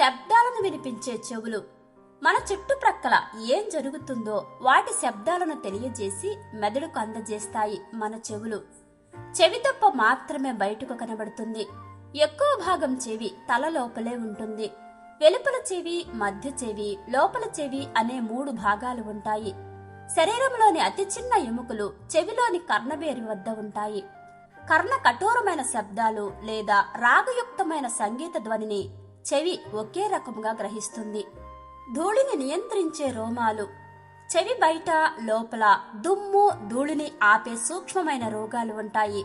శబ్దాలను వినిపించే చెవులు. మన చుట్టుప్రక్కల ఏం జరుగుతుందో వాటి శబ్దాలను తెలియజేసి మెదడుకు అందజేస్తాయి మన చెవులు. చెవి తప్ప మాత్రమే బయటకు కనబడుతుంది. ఎక్కువ భాగం చెవి తల లోపలే ఉంటుంది. వెలుపల చెవి, మధ్య చెవి, లోపల చెవి అనే 3 భాగాలు ఉంటాయి. శరీరంలోని అతి చిన్న ఎముకలు చెవిలోని కర్ణబేరి వద్ద ఉంటాయి. కర్ణ కఠోరమైన శబ్దాలు లేదా రాగయుక్తమైన సంగీత ధ్వనిని చెవి ఒకే రకముగా గ్రహిస్తుంది. ధూళిని నియంత్రించే రోమాలు. చెవి బయట, లోపల దుమ్ము, ధూళిని ఆపే సూక్ష్మమైన రోగాలు ఉంటాయి.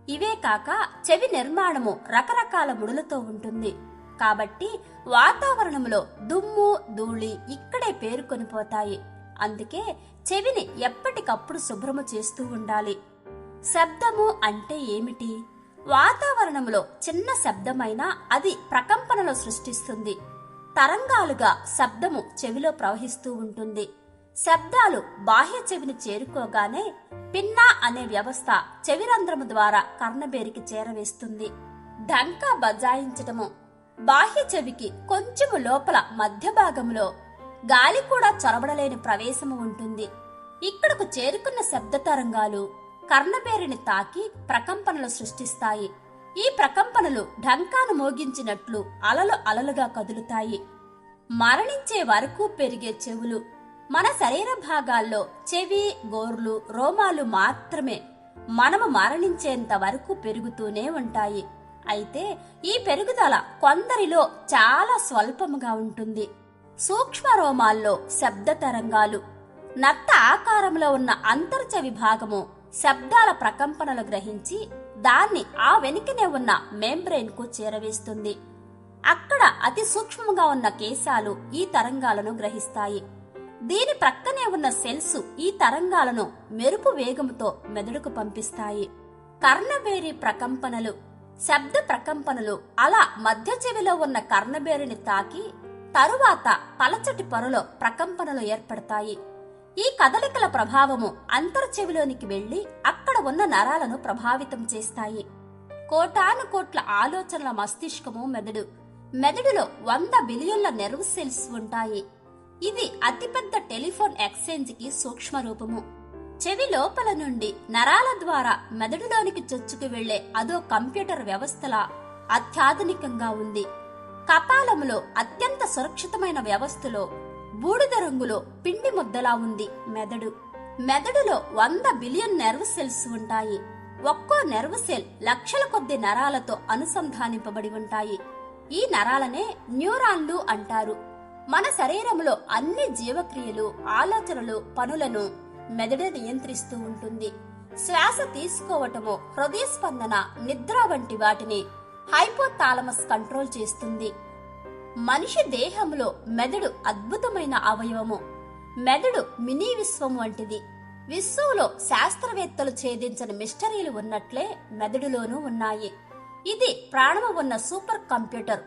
ఇవే కాక చెవి నిర్మాణము రకరకాల ముడులతో ఉంటుంది. కాబట్టి వాతావరణంలో దుమ్ము, ధూళి ఇక్కడే పేరుకొనిపోతాయి. అందుకే చెవిని ఎప్పటికప్పుడు శుభ్రము చేస్తూ ఉండాలి. శబ్దము అంటే ఏమిటి? వాతావరణంలో చిన్న శబ్దమైనా అది ప్రకంపనలు సృష్టిస్తుంది. తరంగాలుగా శబ్దము చెవిలో ప్రవహిస్తూ ఉంటుంది. శబ్దాలు బాహ్య చెవిని చేరుకోగానే పిన్నా అనే వ్యవస్థ చెవిరంధ్రము ద్వారా కర్ణబేరికి చేరవేస్తుంది. ఢంకా బజాయించటము. బాహ్య చెవికి కొంచెము లోపల మధ్య భాగంలో గాలి కూడా చొరబడలేని ప్రవేశము ఉంటుంది. ఇక్కడకు చేరుకున్న శబ్ద తరంగాలు కర్ణబేరిని తాకి ప్రకంపనలు సృష్టిస్తాయి. ఈ ప్రకంపనలు ఢంకాను మోగించినట్లు అలలు అలలుగా కదులుతాయి. మరణించే వరకు పెరిగే చెవులు. మన శరీర భాగాల్లో చెవి, గోర్లు, రోమాలు మాత్రమే మనము మరణించేంత వరకు పెరుగుతూనే ఉంటాయి. అయితే ఈ పెరుగుదల కొందరిలో చాలా స్వల్పముగా ఉంటుంది. సూక్ష్మ రోమాల్లో శబ్ద తరంగాలు. నత్త ఆకారంలో ఉన్న అంతర్చెవి భాగము శబ్దాల ప్రకంపనలు గ్రహించి దాన్ని ఆ వెనుకనే ఉన్న మెంబ్రెయిన్ కు చేరవేస్తుంది. అక్కడ అతి సూక్ష్మంగా ఉన్న కేశాలు ఈ తరంగాలను గ్రహిస్తాయి. దీని ప్రక్కనే ఉన్న సెల్స్ ఈ తరంగాలను మెరుపు వేగంతో మెదడుకు పంపిస్తాయి. కర్ణబేరి ప్రకంపనలు. శబ్ద ప్రకంపనలు అలా మధ్య చెవిలో ఉన్న కర్ణబేరిని తాకి తరువాత పలచటి పొరలో ప్రకంపనలు ఏర్పడతాయి. ఈ కదలికల ప్రభావము అంతర్చెవిలోనికి వెళ్లి అక్కడ ఉన్న నరాలను ప్రభావితం చేస్తాయి. కోటాను కోట్ల ఆలోచనల మస్తిష్కము మెదడు. మెదడులో 100 బిలియన్ల నెర్వ్ సెల్స్ ఉంటాయి. ఇది అతిపెద్ద టెలిఫోన్ ఎక్స్చేంజ్ కి సూక్ష్మ రూపము. చెవి లోపల నుండి నరాల ద్వారా మెదడులోనికి చొచ్చుకు వెళ్లే అదో కంప్యూటర్ వ్యవస్థలా అత్యాధునికంగా ఉంది. కపాలములో అత్యంత సురక్షితమైన వ్యవస్థలో బూడిద రంగులో పిండి ముద్దలా ఉంది మెదడు. మెదడులో 100 బిలియన్ నెర్వ్ సెల్స్ ఉంటాయి. ఒక్కో నెర్వ్ సెల్ లక్షల కొద్ది నరాలతో అనుసంధానింపబడి ఉంటాయి. ఈ నరాలనే న్యూరాన్లు అంటారు. మన శరీరంలో అన్ని జీవక్రియలు, ఆలోచనలు, పనులను మెదడు నియంత్రిస్తూ ఉంటుంది. శ్వాస తీసుకోవటము, హృదయ స్పందన, నిద్ర వంటి వాటిని హైపోథాలమస్ కంట్రోల్ చేస్తుంది. మనిషి దేహంలో మెదడు అద్భుతమైన అవయవము. మెదడు మినీ విశ్వం వంటిది. విశ్వంలో శాస్త్రవేత్తలు ఛేదించిన మిస్టరీలు ఉన్నట్లే మెదడులోనూ ఉన్నాయి. ఇది ప్రాణము ఉన్న సూపర్ కంప్యూటర్.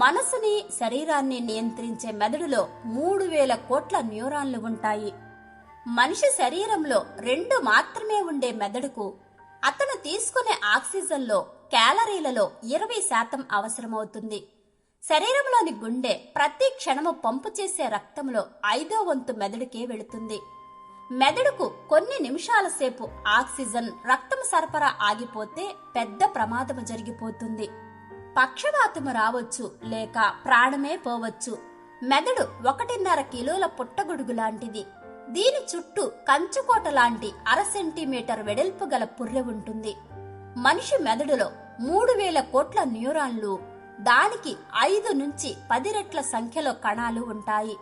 మనసుని, శరీరాన్ని నియంత్రించే మెదడులో 3000 కోట్ల న్యూరాన్లు ఉంటాయి. మనిషి శరీరంలో 2 మాత్రమే ఉండే మెదడుకు అతను తీసుకునే ఆక్సిజన్లో క్యాలరీలలో 20% అవసరమవుతుంది. శరీరంలోని గుండె ప్రతి క్షణము పంపు చేసే రక్తంలో 5వ వంతు మెదడుకే వెళుతుంది. మెదడుకు కొన్ని నిమిషాల సేపు ఆక్సిజన్, రక్తం సరఫరా ఆగిపోతే పెద్ద ప్రమాదము జరిగిపోతుంది. పక్షవాతము రావచ్చు, లేక ప్రాణమే పోవచ్చు. మెదడు 1.5 కిలోల పుట్టగొడుగు లాంటిది. దీని చుట్టూ కంచుకోట లాంటి 1/2 సెంటీమీటర్ వెడల్పు గల పుర్రె ఉంటుంది. మనిషి మెదడులో 3000 కోట్ల న్యూరాన్లు, దానికి 5 నుంచి 10 రెట్ల సంఖ్యలో కణాలు ఉంటాయి.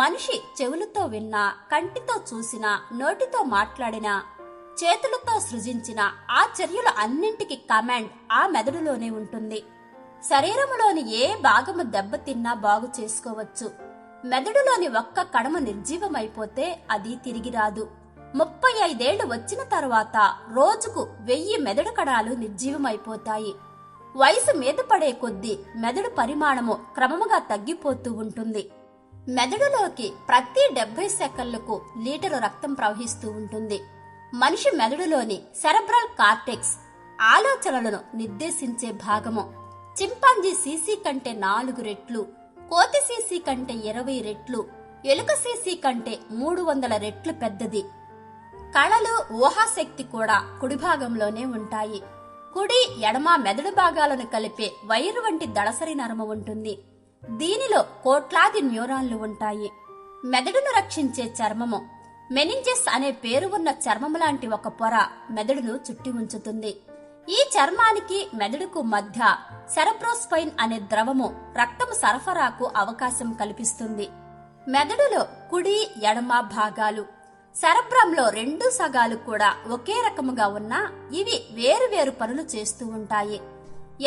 మనిషి చెవులతో విన్నా, కంటితో చూసినా, నోటితో మాట్లాడినా, చేతులతో సృజించిన ఆ చర్యలు అన్నింటికి కమాండ్ ఆ మెదడులోనే ఉంటుంది. శరీరములోని ఏ భాగము దెబ్బతిన్నా బాగు చేసుకోవచ్చు. మెదడులోని ఒక్క కణము నిర్జీవమైపోతే అది తిరిగి రాదు. 35 ఏళ్లు వచ్చిన తరువాత రోజుకు 1000 మెదడు కణాలు నిర్జీవమైపోతాయి. వయసు మీద పడే కొద్దీ మెదడు పరిమాణము క్రమముగా తగ్గిపోతూ ఉంటుంది. మెదడులోకి ప్రతి 70 సెకన్లకు లీటరు రక్తం ప్రవహిస్తూ ఉంటుంది. మనిషి మెదడులోని సెరెబ్రల్ కార్టెక్స్ ఆలోచనలను నిర్దేశించే భాగము. చింపాంజీ సీసీ కంటే 4 రెట్లు, కోతి సీసీ కంటే 20 రెట్లు, ఎలుక సీసీ కంటే 300 రెట్లు పెద్దది. కళలు, ఊహాశక్తి కూడా కుడి భాగంలోనే ఉంటాయి. కుడి, ఎడమ మెదడు భాగాలను కలిపే వైరు వంటి దళసరి నరము ఉంటుంది. దీనిలో కోట్లాది న్యూరాన్లు ఉంటాయి. మెదడును రక్షించే చర్మము, మెనింజెస్ అనే పేరు ఉన్న చర్మము లాంటి ఒక పొర మెదడును చుట్టి ఉంచుతుంది. ఈ చర్మానికి మెదడుకు మధ్య సెరబ్రోస్పైన్ అనే ద్రవము రక్తము సరఫరాకు అవకాశం కల్పిస్తుంది. మెదడులో కుడి, ఎడమ భాగాలు, సెరబ్రంలో 2 సగాలు కూడా ఒకే రకముగా ఉన్నా ఇవి వేరువేరు పనులు చేస్తూ ఉంటాయి.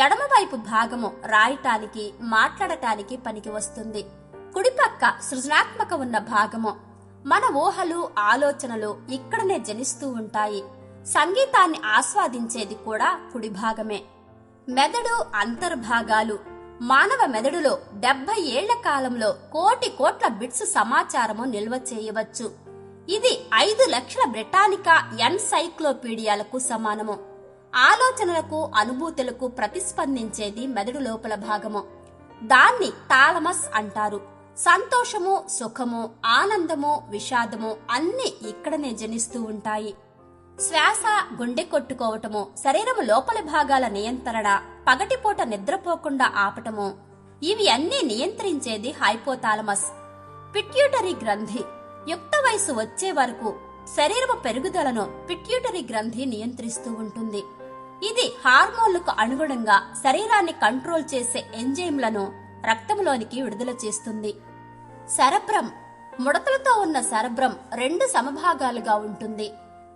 ఎడమవైపు భాగము రాయటానికి, మాట్లాడటానికి పనికి వస్తుంది. కుడిపక్క సృజనాత్మక ఉన్న భాగము. మన ఊహలు, ఆలోచనలు ఇక్కడనే జనిస్తూ ఉంటాయి. సంగీతాన్ని ఆస్వాదించేది కూడా కుడి భాగమే. మెదడు అంతర్భాగాలు. మానవ మెదడులో 70 ఏళ్ల కాలంలో కోట్ల బిట్స్ సమాచారము నిల్వ చేయవచ్చు. ఇది 5 లక్షల బ్రిటానికా ఎన్సైక్లోపీడియాలకు సమానము. ఆలోచనలకు, అనుభూతులకు ప్రతిస్పందించేది మెదడు లోపల భాగము. దాన్ని థాలమస్ అంటారు. సంతోషము, సుఖము, ఆనందము, విషాదము అన్ని ఇక్కడనే జనిస్తూ ఉంటాయి. శ్వాస, గుండె కొట్టుకోవటము, శరీరము లోపలి భాగాల నియంత్రణ, పగటిపూట నిద్రపోకుండా ఆపటము, ఇవి అన్నీ నియంత్రించేది హైపోథాలమస్. పిట్యూటరీ గ్రంథి. యుక్త వయసు వచ్చే వరకు శరీరము పెరుగుదలను పిట్యూటరీ గ్రంథి నియంత్రిస్తూ ఉంటుంది. ఇది హార్మోన్లకు అనుగుణంగా శరీరాన్ని కంట్రోల్ చేసే ఎంజైమ్లను రక్తంలోనికి విడుదల చేస్తుంది. సెరబ్రం. ముడతలతో ఉన్న సెరబ్రం 2 సమభాగాలుగా ఉంటుంది.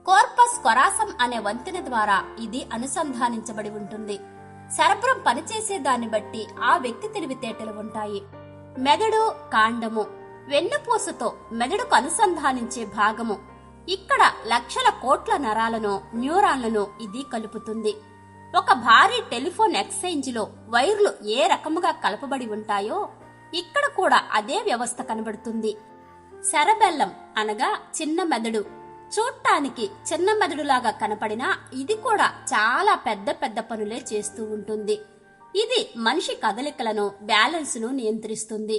కార్పస్ కొరాసం అనే వంతెన ద్వారా ఇది అనుసంధానించబడి ఉంటుంది. సెరబ్రం పనిచేసే దాన్ని బట్టి ఆ వ్యక్తి తెలివితేటలు ఉంటాయి. మెదడు కాండము. వెన్నుపూసతో మెదడుకు అనుసంధానించే భాగము. ఇక్కడ లక్షల కోట్ల నరాలను, న్యూరాన్లను ఇది కలుపుతుంది. ఒక భారీ టెలిఫోన్ ఎక్స్చేంజ్ లో వైర్లు ఏ రకముగా కలపబడి ఉంటాయో ఇక్కడ కూడా అదే వ్యవస్థ కనబడుతుంది. సెరబెల్లం అనగా చిన్న మెదడు. చూడటానికి చిన్న మెదడులాగా కనపడినా ఇది కూడా చాలా పెద్ద పెద్ద పనులే చేస్తూ ఉంటుంది. ఇది మనిషి కదలికలను, బ్యాలెన్స్ ను నియంత్రిస్తుంది.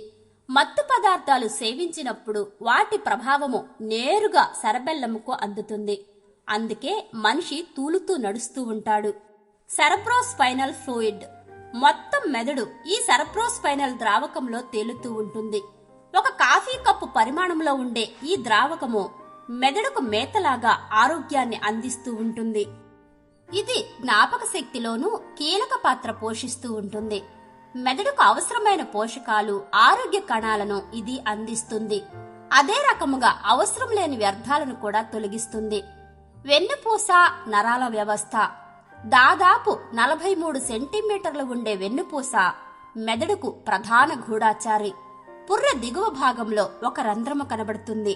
మత్తు పదార్థాలు సేవించినప్పుడు వాటి ప్రభావము నేరుగా సెరబెల్లముకు అందుతుంది. అందుకే మనిషి తూలుతూ నడుస్తూ ఉంటాడు. సెరబ్రోస్పైనల్ ఫ్లూయిడ్. మొత్తం మెదడు ఈ సెరబ్రోస్పైనల్ ద్రావకంలో తేలుతూ ఉంటుంది. ఒక కాఫీ కప్పు పరిమాణంలో ఉండే ఈ ద్రావకము మెదడుకు మేతలాగా ఆరోగ్యాన్ని అందిస్తూ ఉంటుంది. ఇది జ్ఞాపక శక్తిలోనూ కీలక పాత్ర పోషిస్తూ ఉంటుంది. మెదడుకు అవసరమైన పోషకాలు, ఆరోగ్య కణాలను ఇది అందిస్తుంది. అదే రకముగా అవసరం లేని వ్యర్థాలను కూడా తొలగిస్తుంది. వెన్నుపూస, నరాల వ్యవస్థ. దాదాపు 43 సెంటీమీటర్లు ఉండే వెన్నుపూస మెదడుకు ప్రధాన గూఢాచారి. పుర్రె దిగువ భాగంలో ఒక రంధ్రము కనబడుతుంది.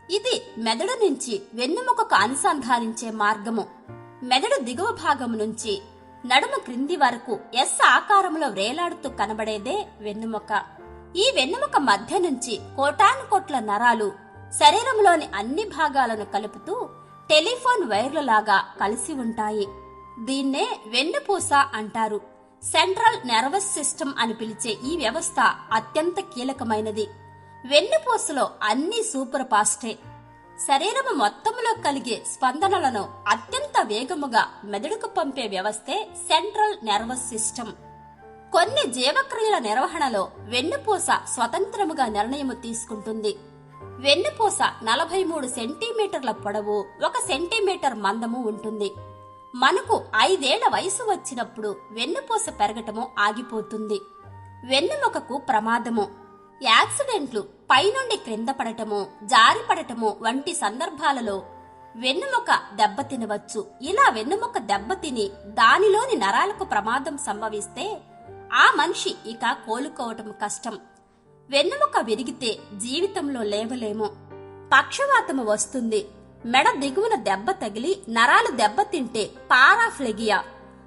ఇది మెదడు నుంచి వెన్నుముకకు అనుసంధానించే మార్గము. మెదడు దిగువ భాగం నుంచి నడుము క్రింది వరకు ఎస్ ఆకారంలో వేలాడుతూ కనబడేదే వెన్నుముక. ఈ వెన్నుముక మధ్య నుంచి కోటానుకోట్ల నరాలు శరీరంలోని అన్ని భాగాలను కలుపుతూ టెలిఫోన్ వైర్లలాగా కలిసి ఉంటాయి. దీన్నే వెన్నుపూస అంటారు. సెంట్రల్ నర్వస్ సిస్టమ్ అని పిలిచే ఈ వ్యవస్థ అత్యంత కీలకమైనది. వెన్నుపూసలో అన్ని సూపర్ ఫాస్టే. శరీరము మొత్తంలో కలిగే స్పందనలను అత్యంత వేగముగా మెదడుకు పంపే వ్యవస్థే సెంట్రల్ నర్వస్ సిస్టమ్. కొన్ని జీవక్రియల నిర్వహణలో వెన్నుపూస స్వతంత్రముగా నిర్ణయము తీసుకుంటుంది. వెన్నుపూస 43 సెంటీమీటర్ల పొడవు, 1 సెంటీమీటర్ మందము ఉంటుంది. మనకు 5 ఏళ్ల వయసు వచ్చినప్పుడు వెన్నుపూస పెరగటము ఆగిపోతుంది. వెన్నుముకకు ప్రమాదము. యాక్సిడెంట్లు, పైనుండి క్రింద పడటము, జారి పడటము వంటి సందర్భాలలో వెన్నుముక దెబ్బతినవచ్చు. ఇలా వెన్నుముక దెబ్బతిని దానిలోని నరాలకు ప్రమాదం సంభవిస్తే ఆ మనిషి ఇక కోలుకోవటం కష్టం. వెన్నుముక విరిగితే జీవితంలో లేవలేము. పక్షవాతము వస్తుంది. మెడ దిగువన దెబ్బ తగిలి నరాలు దెబ్బతింటే పారాఫ్లెగియా,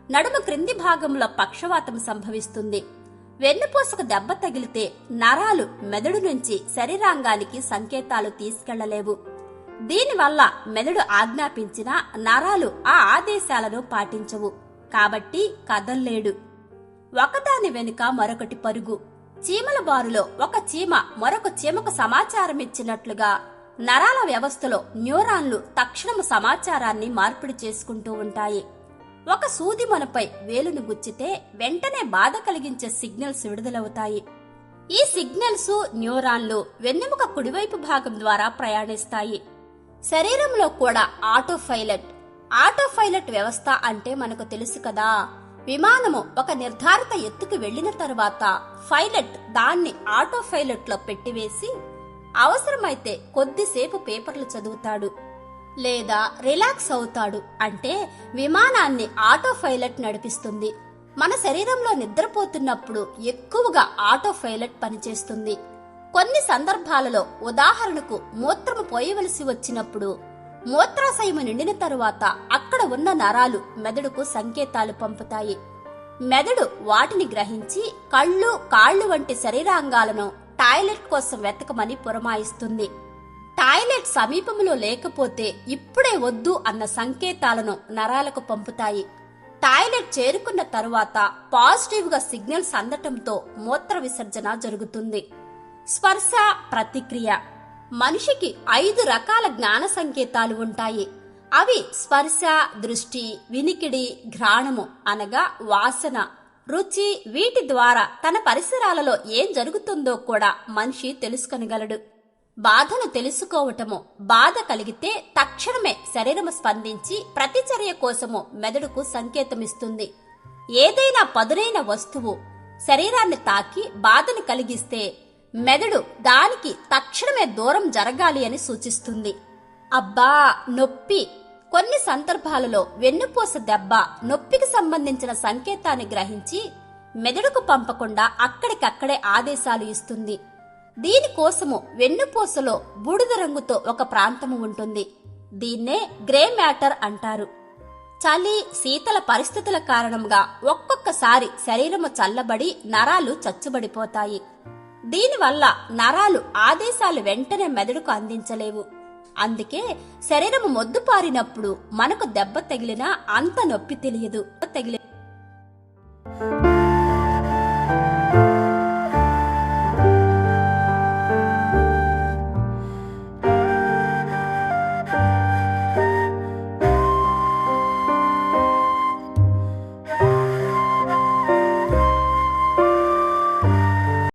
నడుము క్రింది భాగంలో పక్షవాతం సంభవిస్తుంది. వెన్నుపూసకు దెబ్బ తగిలితే నరాలు మెదడు నుంచి శరీరాంగానికి సంకేతాలు తీసుకెళ్లలేవు. దీనివల్ల మెదడు ఆజ్ఞాపించిన నరాలు ఆ ఆదేశాలను పాటించవు. కాబట్టి కదల్లేడు. ఒకదాని వెనుక మరొకటి పరుగు. చీమల బారులో ఒక చీమ మరొక చీమకు సమాచారం ఇచ్చినట్లుగా నరాల వ్యవస్థలో న్యూరాన్లు తక్షణము సమాచారాన్ని మార్పిడి చేసుకుంటూ ఉంటాయి. ఒక సూది మనపై వేలును గుచ్చితే వెంటనే బాధ కలిగించే సిగ్నల్స్ విడుదలవుతాయి. ఈ సిగ్నల్స్ న్యూరాన్లు వెన్నెముక కుడివైపు భాగం ద్వారా ప్రయాణిస్తాయి. శరీరంలో కూడా ఆటోపైలట్ వ్యవస్థ అంటే మనకు తెలుసు కదా. విమానము ఒక నిర్ధారిత ఎత్తుకు వెళ్లిన తరువాత పైలట్ దాన్ని ఆటోపైలట్ లో పెట్టివేసి అవసరమైతే కొద్దిసేపు పేపర్లు చదువుతాడు లేదా రిలాక్స్ అవుతాడు. అంటే విమానాన్ని ఆటోపైలట్ నడిపిస్తుంది. మన శరీరంలో నిద్రపోతున్నప్పుడు ఎక్కువగా ఆటోపైలట్ పనిచేస్తుంది. కొన్ని సందర్భాలలో, ఉదాహరణకు మూత్రము పోయవలసి వచ్చినప్పుడు, మూత్రాశయము నిండిన తరువాత అక్కడ ఉన్న నరాలు మెదడుకు సంకేతాలు పంపుతాయి. మెదడు వాటిని గ్రహించి కళ్ళు, కాళ్ళు వంటి శరీరాంగాలను టాయిలెట్ కోసం వెతకమని పురమాయిస్తుంది. టాయిలెట్ సమీపంలో లేకపోతే ఇప్పుడే వద్దు అన్న సంకేతాలను నరాలకు పంపుతాయి. టాయిలెట్ చేరుకున్న తరువాత పాజిటివ్ గా సిగ్నల్స్ అందటంతో మూత్ర విసర్జన జరుగుతుంది. స్పర్శ ప్రతిక్రియ. మనిషికి 5 రకాల జ్ఞాన సంకేతాలు ఉంటాయి. అవి స్పర్శ, దృష్టి, వినికిడి, ఘ్రాణము అనగా వాసన, రుచి. వీటి ద్వారా తన పరిసరాలలో ఏం జరుగుతుందో కూడా మనిషి తెలుసుకొనగలడు. బాధను తెలుసుకోవటము. బాధ కలిగితే తక్షణమే శరీరము స్పందించి ప్రతిచర్య కోసము మెదడుకు సంకేతమిస్తుంది. ఏదైనా పదునైన వస్తువు శరీరాన్ని తాకి బాధను కలిగిస్తే మెదడు దానికి తక్షణమే దూరం జరగాలి అని సూచిస్తుంది. అబ్బా, నొప్పి. కొన్ని సందర్భాలలో వెన్నుపూస దెబ్బ నొప్పికి సంబంధించిన సంకేతాన్ని గ్రహించి మెదడుకు పంపకుండా అక్కడికక్కడే ఆదేశాలు ఇస్తుంది. దీనికోసము వెన్నుపూసలో బూడిద రంగుతో ఒక ప్రాంతము ఉంటుంది. దీన్నే గ్రే మ్యాటర్ అంటారు. చలి, శీతల పరిస్థితుల కారణంగా ఒక్కొక్కసారి శరీరము చల్లబడి నరాలు చచ్చుబడిపోతాయి. దీనివల్ల నరాలు ఆదేశాలు వెంటనే మెదడుకు అందించలేవు. అందుకే శరీరము మొద్దుపారినప్పుడు మనకు దెబ్బ తగిలినా అంత నొప్పి తెలియదు.